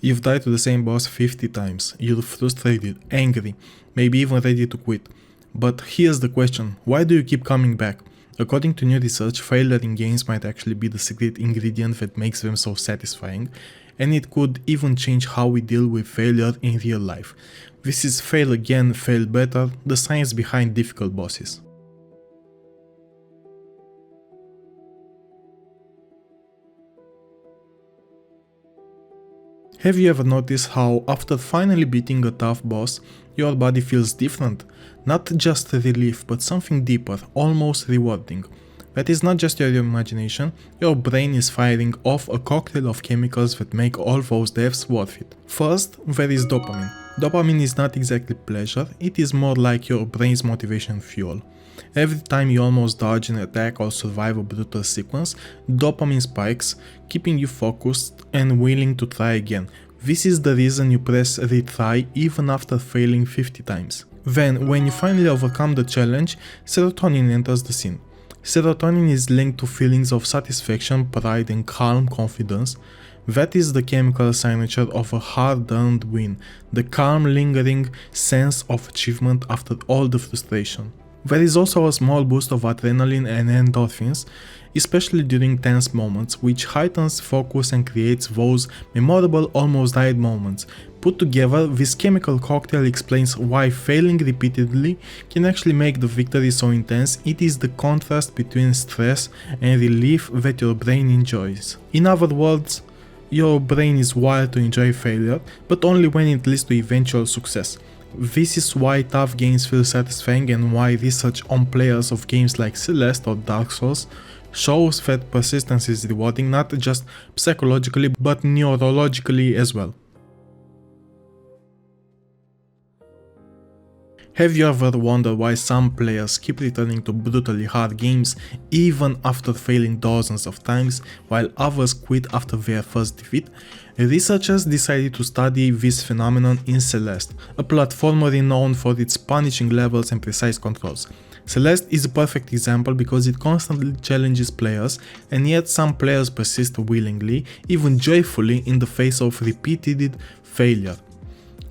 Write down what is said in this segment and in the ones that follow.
You've died to the same boss 50 times, you're frustrated, angry, maybe even ready to quit. But here's the question, why do you keep coming back? According to new research, failure in games might actually be the secret ingredient that makes them so satisfying, and it could even change how we deal with failure in real life. This is fail again, fail better, the science behind difficult bosses. Have you ever noticed how after finally beating a tough boss, your body feels different? Not just relief, but something deeper, almost rewarding. That is not just your imagination, your brain is firing off a cocktail of chemicals that make all those deaths worth it. First, there is dopamine. Dopamine is not exactly pleasure, it is more like your brain's motivation fuel. Every time you almost dodge an attack or survive a brutal sequence, dopamine spikes, keeping you focused and willing to try again. This is the reason you press retry even after failing 50 times. Then, when you finally overcome the challenge, serotonin enters the scene. Serotonin is linked to feelings of satisfaction, pride and calm confidence. That is the chemical signature of a hard-earned win, the calm lingering sense of achievement after all the frustration. There is also a small boost of adrenaline and endorphins, especially during tense moments, which heightens focus and creates those memorable almost died moments. Put together, this chemical cocktail explains why failing repeatedly can actually make the victory so intense. It is the contrast between stress and relief that your brain enjoys. In other words, your brain is wired to enjoy failure, but only when it leads to eventual success. This is why tough games feel satisfying and why research on players of games like Celeste or Dark Souls shows that persistence is rewarding not just psychologically but neurologically as well. Have you ever wondered why some players keep returning to brutally hard games even after failing dozens of times, while others quit after their first defeat? Researchers decided to study this phenomenon in Celeste, a platformer renowned for its punishing levels and precise controls. Celeste is a perfect example because it constantly challenges players, and yet some players persist willingly, even joyfully, in the face of repeated failure.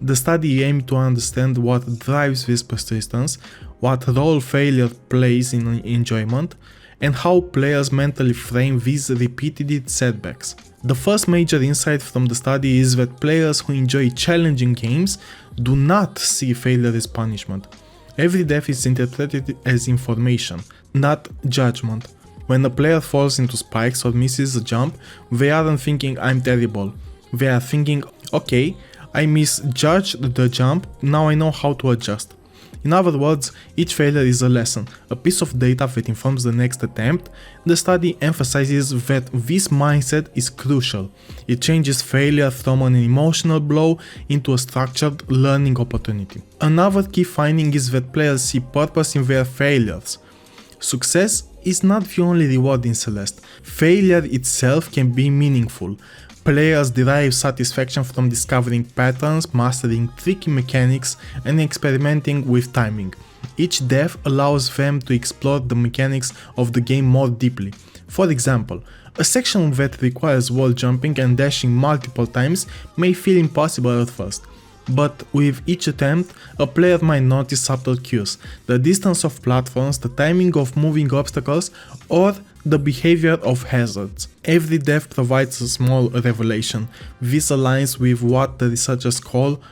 The study aimed to understand what drives this persistence, what role failure plays in enjoyment, and how players mentally frame these repeated setbacks. The first major insight from the study is that players who enjoy challenging games do not see failure as punishment. Every death is interpreted as information, not judgment. When a player falls into spikes or misses a jump, they aren't thinking "I'm terrible". They are thinking "okay, I misjudged the jump, now I know how to adjust". In other words, each failure is a lesson, a piece of data that informs the next attempt. The study emphasizes that this mindset is crucial. It changes failure from an emotional blow into a structured learning opportunity. Another key finding is that players see purpose in their failures. Success is not the only reward in Celeste. Failure itself can be meaningful. Players derive satisfaction from discovering patterns, mastering tricky mechanics, and experimenting with timing. Each death allows them to explore the mechanics of the game more deeply. For example, a section that requires wall jumping and dashing multiple times may feel impossible at first. But with each attempt, a player might notice subtle cues, the distance of platforms, the timing of moving obstacles, or the behavior of hazards. Every death provides a small revelation. This aligns with what the researchers call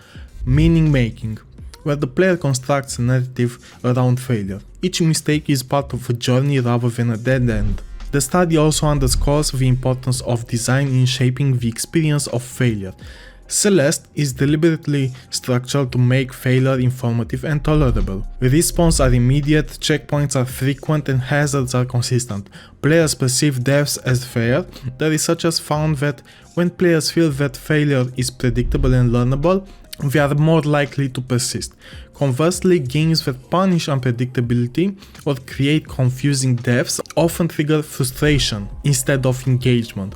meaning making, where the player constructs a narrative around failure. Each mistake is part of a journey rather than a dead end. The study also underscores the importance of design in shaping the experience of failure. Celeste is deliberately structured to make failure informative and tolerable. Respawns are immediate, checkpoints are frequent, and hazards are consistent. Players perceive deaths as fair. The researchers found that when players feel that failure is predictable and learnable, they are more likely to persist. Conversely, games that punish unpredictability or create confusing deaths often trigger frustration instead of engagement.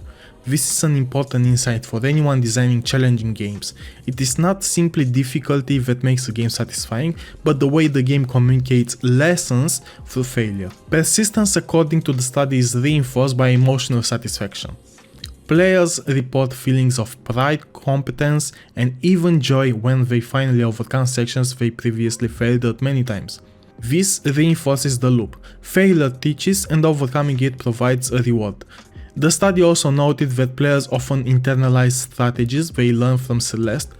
This is an important insight for anyone designing challenging games. It is not simply difficulty that makes a game satisfying, but the way the game communicates lessons through failure. Persistence, according to the study, is reinforced by emotional satisfaction. Players report feelings of pride, competence, and even joy when they finally overcome sections they previously failed at many times. This reinforces the loop. Failure teaches and overcoming it provides a reward. The study also noted that players often internalize strategies they learn from Celeste,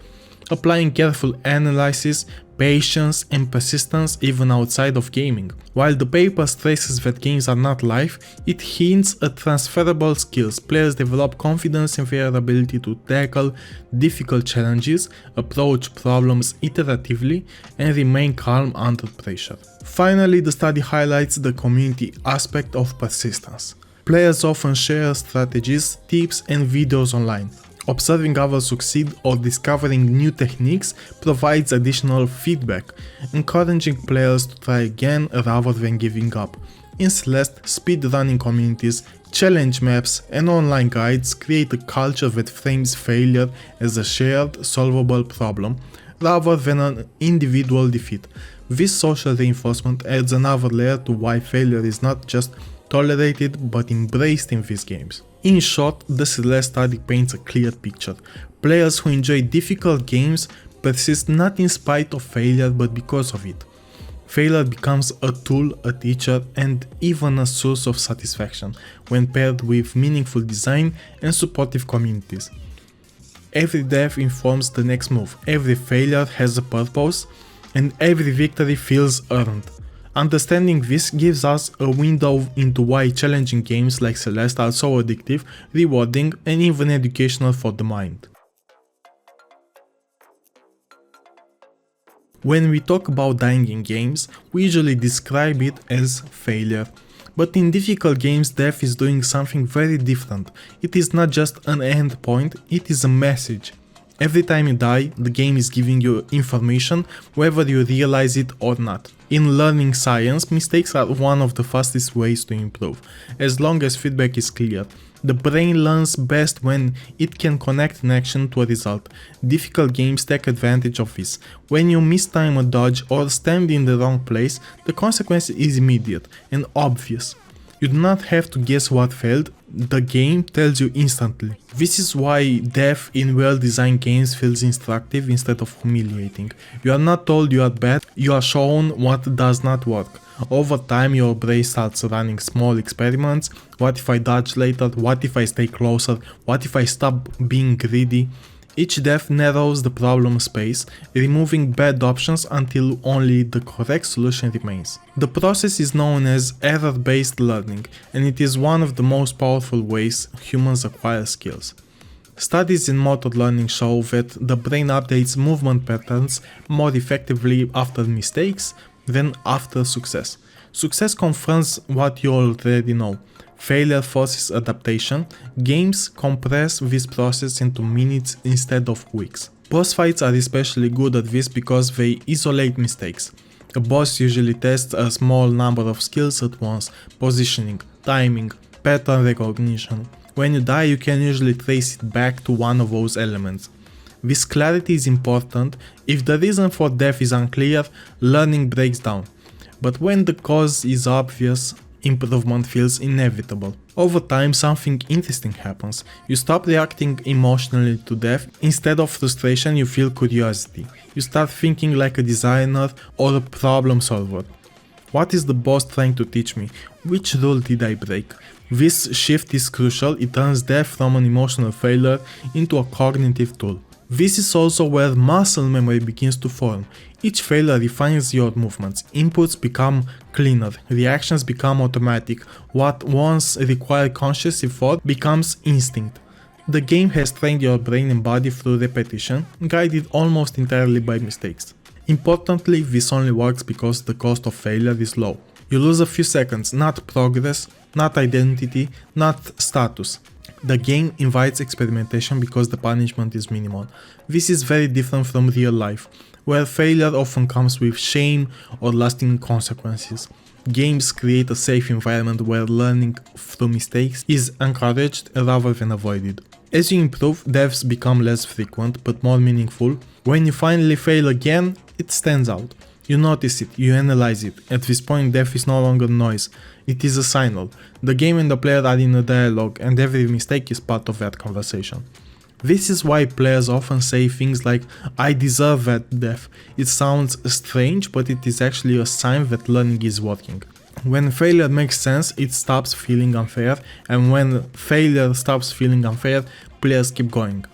applying careful analysis, patience, and persistence even outside of gaming. While the paper stresses that games are not life, it hints at transferable skills. Players develop confidence in their ability to tackle difficult challenges, approach problems iteratively, and remain calm under pressure. Finally, the study highlights the community aspect of persistence. Players often share strategies, tips, and videos online. Observing others succeed or discovering new techniques provides additional feedback, encouraging players to try again rather than giving up. In Celeste, speedrunning communities, challenge maps, and online guides create a culture that frames failure as a shared, solvable problem rather than an individual defeat. This social reinforcement adds another layer to why failure is not just tolerated but embraced in these games. In short, the Celeste study paints a clear picture. Players who enjoy difficult games persist not in spite of failure but because of it. Failure becomes a tool, a teacher, and even a source of satisfaction when paired with meaningful design and supportive communities. Every death informs the next move, every failure has a purpose, and every victory feels earned. Understanding this gives us a window into why challenging games like Celeste are so addictive, rewarding, and even educational for the mind. When we talk about dying in games, we usually describe it as failure. But in difficult games, death is doing something very different. It is not just an end point, it is a message. Every time you die, the game is giving you information, whether you realize it or not. In learning science, mistakes are one of the fastest ways to improve, as long as feedback is clear. The brain learns best when it can connect an action to a result. Difficult games take advantage of this. When you mistime a dodge or stand in the wrong place, the consequence is immediate and obvious. You do not have to guess what failed, the game tells you instantly. This is why death in well-designed games feels instructive instead of humiliating. You are not told you are bad, you are shown what does not work. Over time your brain starts running small experiments. What if I dodge later? What if I stay closer? What if I stop being greedy? Each death narrows the problem space, removing bad options until only the correct solution remains. The process is known as error-based learning, and it is one of the most powerful ways humans acquire skills. Studies in motor learning show that the brain updates movement patterns more effectively after mistakes than after success. Success confirms what you already know. Failure forces adaptation. Games compress this process into minutes instead of weeks. Boss fights are especially good at this because they isolate mistakes. A boss usually tests a small number of skills at once: positioning, timing, pattern recognition. When you die, you can usually trace it back to one of those elements. This clarity is important. If the reason for death is unclear, learning breaks down. But when the cause is obvious, improvement feels inevitable. Over time, something interesting happens. You stop reacting emotionally to death. Instead of frustration, you feel curiosity. You start thinking like a designer or a problem solver. What is the boss trying to teach me? Which rule did I break? This shift is crucial. It turns death from an emotional failure into a cognitive tool. This is also where muscle memory begins to form. Each failure refines your movements, inputs become cleaner, reactions become automatic, what once required conscious effort becomes instinct. The game has trained your brain and body through repetition, guided almost entirely by mistakes. Importantly, this only works because the cost of failure is low. You lose a few seconds, not progress, not identity, not status. The game invites experimentation because the punishment is minimal. This is very different from real life, where failure often comes with shame or lasting consequences. Games create a safe environment where learning through mistakes is encouraged rather than avoided. As you improve, deaths become less frequent but more meaningful. When you finally fail again, it stands out. You notice it, you analyze it. At this point, death is no longer noise, it is a signal. The game and the player are in a dialogue, and every mistake is part of that conversation. This is why players often say things like, "I deserve that death." It sounds strange, but it is actually a sign that learning is working. When failure makes sense, it stops feeling unfair, and when failure stops feeling unfair, players keep going.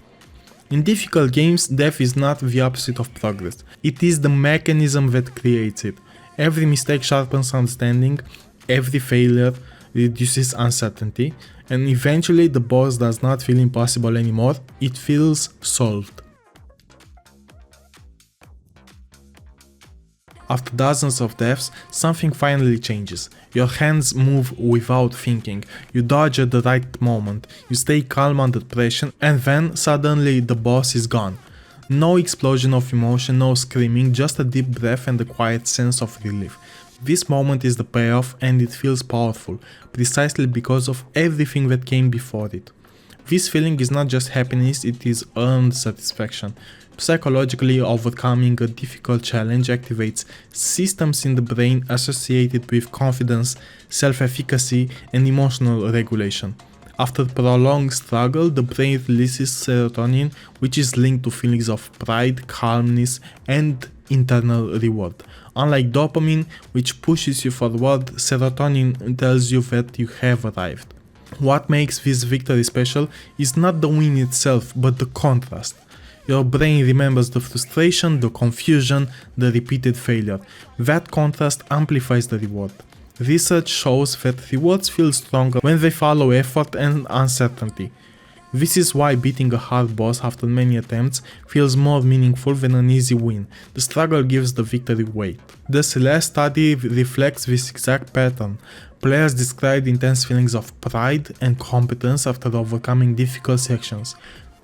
In difficult games, death is not the opposite of progress. It is the mechanism that creates it. Every mistake sharpens understanding, every failure reduces uncertainty, and eventually the boss does not feel impossible anymore, it feels solved. After dozens of deaths, something finally changes. Your hands move without thinking, you dodge at the right moment, you stay calm under pressure, and then suddenly the boss is gone. No explosion of emotion, no screaming, just a deep breath and a quiet sense of relief. This moment is the payoff, and it feels powerful, precisely because of everything that came before it. This feeling is not just happiness, it is earned satisfaction. Psychologically, overcoming a difficult challenge activates systems in the brain associated with confidence, self-efficacy, and emotional regulation. After prolonged struggle, the brain releases serotonin, which is linked to feelings of pride, calmness, and internal reward. Unlike dopamine, which pushes you forward, serotonin tells you that you have arrived. What makes this victory special is not the win itself, but the contrast. Your brain remembers the frustration, the confusion, the repeated failure. That contrast amplifies the reward. Research shows that rewards feel stronger when they follow effort and uncertainty. This is why beating a hard boss after many attempts feels more meaningful than an easy win. The struggle gives the victory weight. The Celeste study reflects this exact pattern. Players described intense feelings of pride and competence after overcoming difficult sections.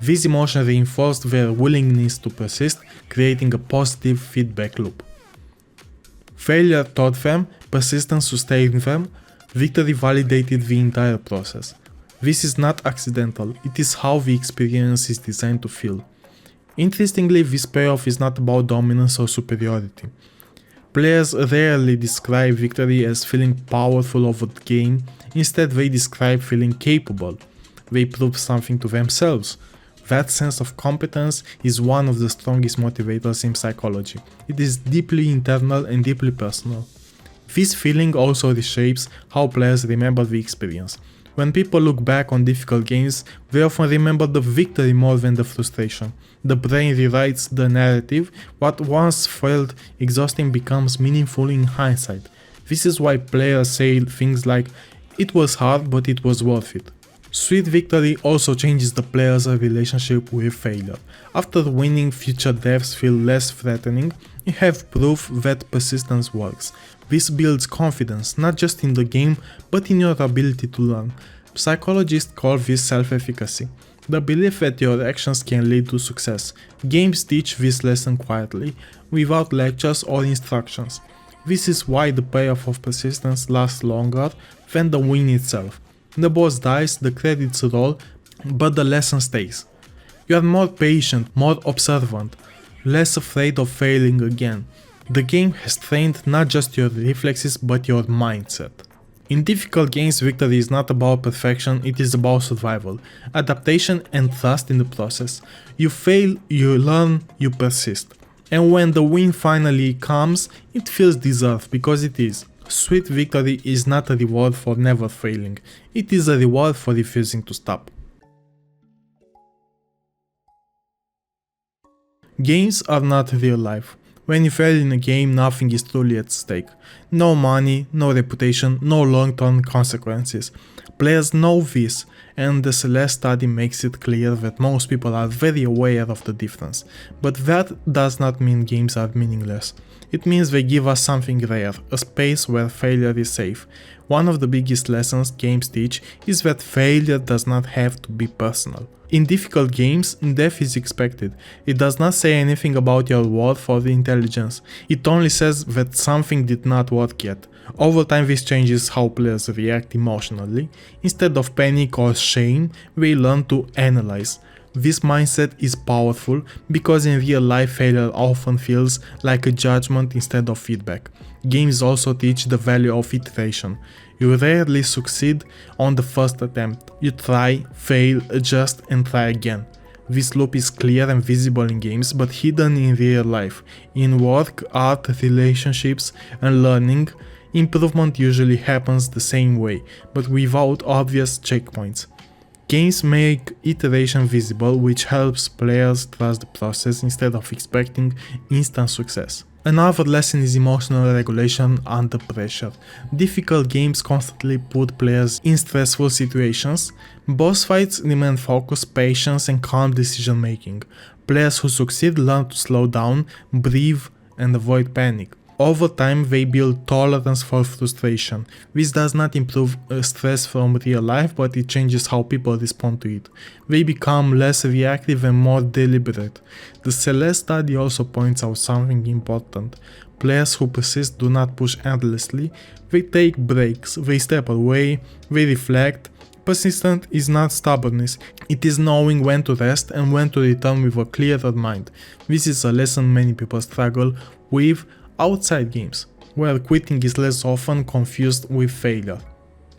This emotion reinforced their willingness to persist, creating a positive feedback loop. Failure taught them, persistence sustained them, victory validated the entire process. This is not accidental, it is how the experience is designed to feel. Interestingly, this payoff is not about dominance or superiority. Players rarely describe victory as feeling powerful over the game, instead they describe feeling capable. They prove something to themselves. That sense of competence is one of the strongest motivators in psychology. It is deeply internal and deeply personal. This feeling also reshapes how players remember the experience. When people look back on difficult games, they often remember the victory more than the frustration. The brain rewrites the narrative. What once felt exhausting becomes meaningful in hindsight. This is why players say things like, "It was hard, but it was worth it." Sweet victory also changes the player's relationship with failure. After winning, future deaths feel less threatening. You have proof that persistence works. This builds confidence, not just in the game, but in your ability to learn. Psychologists call this self-efficacy, the belief that your actions can lead to success. Games teach this lesson quietly, without lectures or instructions. This is why the payoff of persistence lasts longer than the win itself. The boss dies, the credits roll, but the lesson stays. You are more patient, more observant, less afraid of failing again. The game has trained not just your reflexes but your mindset. In difficult games, victory is not about perfection, it is about survival, adaptation and trust in the process. You fail, you learn, you persist. And when the win finally comes, it feels deserved because it is. Sweet victory is not a reward for never failing, it is a reward for refusing to stop. Games are not real life. When you fail in a game, nothing is truly at stake. No money, no reputation, no long-term consequences. Players know this, and the Celeste study makes it clear that most people are very aware of the difference. But that does not mean games are meaningless. It means they give us something rare, a space where failure is safe. One of the biggest lessons games teach is that failure does not have to be personal. In difficult games, death is expected. It does not say anything about your worth or intelligence. It only says that something did not work yet. Over time, this changes how players react emotionally. Instead of panic or shame, they learn to analyze. This mindset is powerful because in real life failure often feels like a judgment instead of feedback. Games also teach the value of iteration. You rarely succeed on the first attempt. You try, fail, adjust and try again. This loop is clear and visible in games, but hidden in real life. In work, art, relationships and learning, improvement usually happens the same way, but without obvious checkpoints. Games make iteration visible, which helps players trust the process instead of expecting instant success. Another lesson is emotional regulation under pressure. Difficult games constantly put players in stressful situations. Boss fights demand focus, patience and calm decision making. Players who succeed learn to slow down, breathe and avoid panic. Over time they build tolerance for frustration. This does not improve stress from real life, but it changes how people respond to it. They become less reactive and more deliberate. The Celeste study also points out something important. Players who persist do not push endlessly, they take breaks, they step away, they reflect. Persistence is not stubbornness, it is knowing when to rest and when to return with a clearer mind. This is a lesson many people struggle with outside games, where quitting is less often confused with failure.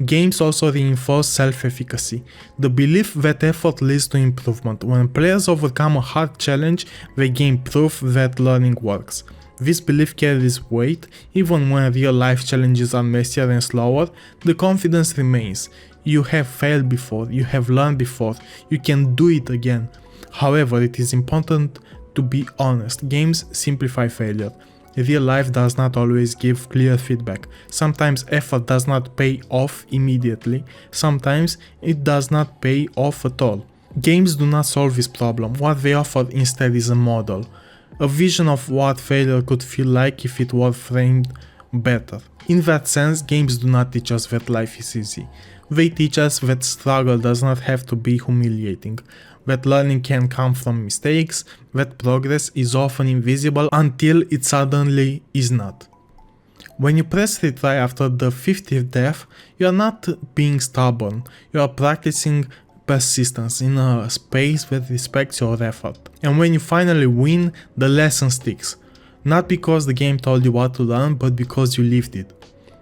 Games also reinforce self-efficacy, the belief that effort leads to improvement. When players overcome a hard challenge, they gain proof that learning works. This belief carries weight, even when real-life challenges are messier and slower, the confidence remains. You have failed before, you have learned before, you can do it again. However, it is important to be honest. Games simplify failure. Real life does not always give clear feedback. Sometimes effort does not pay off immediately. Sometimes it does not pay off at all. Games do not solve this problem. What they offer instead is a model. A vision of what failure could feel like if it were framed better. In that sense, games do not teach us that life is easy. They teach us that struggle does not have to be humiliating, that learning can come from mistakes, that progress is often invisible until it suddenly is not. When you press retry after the 50th death, you are not being stubborn, you are practicing persistence in a space that respects your effort. And when you finally win, the lesson sticks. Not because the game told you what to learn, but because you lived it.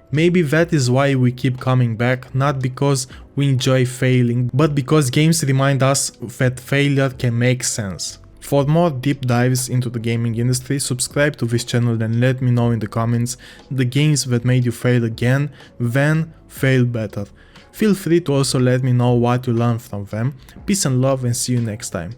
Maybe that is why we keep coming back, not because we enjoy failing, but because games remind us that failure can make sense. For more deep dives into the gaming industry, subscribe to this channel and let me know in the comments the games that made you fail again, then fail better. Feel free to also let me know what you learned from them. Peace and love and see you next time.